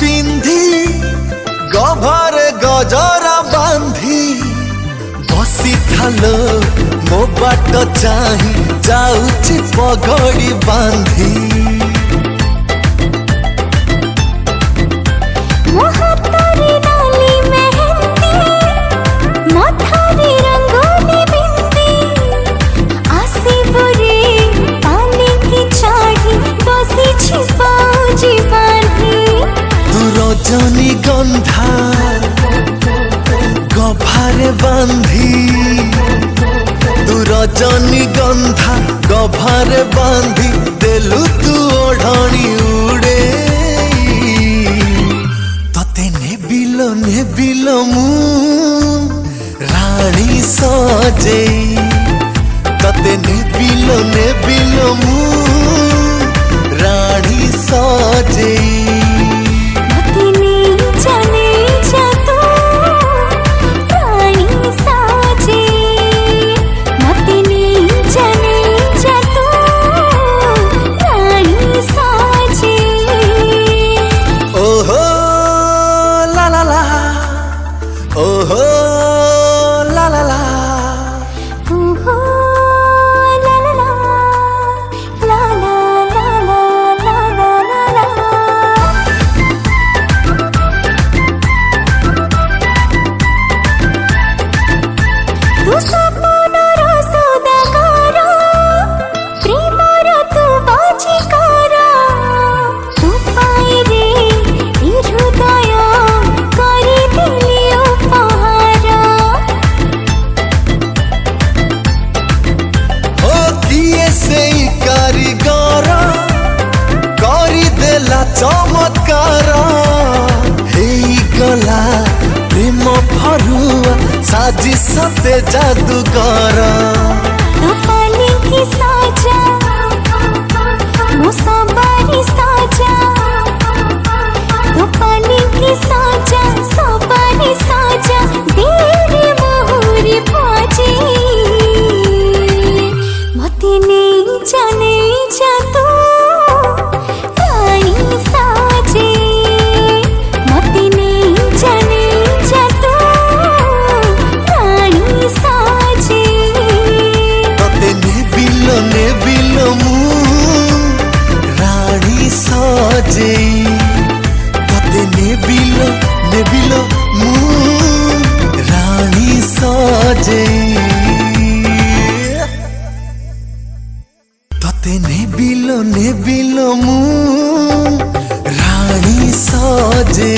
पिंधि गभारे गजरा बांधी बसी थालो मो बाट चाही जाउची पगड़ी बांधी रजनी गंधा गभारे बांधी तू रजनी गंधा गभारे बांधी देलु तू ओढ़णी उड़े तते नेबिलो मु रानी सजे तते नेबिलो मु रानी सजे ओहो ला ला ला ओहो ला ला ला ला ला ला ला ला तू सपनर सौदागर प्रेमर तू बाजीकर तू पाए रे हृदय करी दिली कारीगर करी देला चमत्कार गला प्रेम फरुआ साजी सते जादूगर पाली की साजा मुसाबारी साजा पाली की साजा सबारी साजा देरे मोहरी पाजी मते नहीं जा तू रानी साजे मते नहीं जा तू रानी साजे तते नेबिलो मु रानी सजे तते नेबिलो मु रानी सजे तते नेबिलो मु रानी सजे।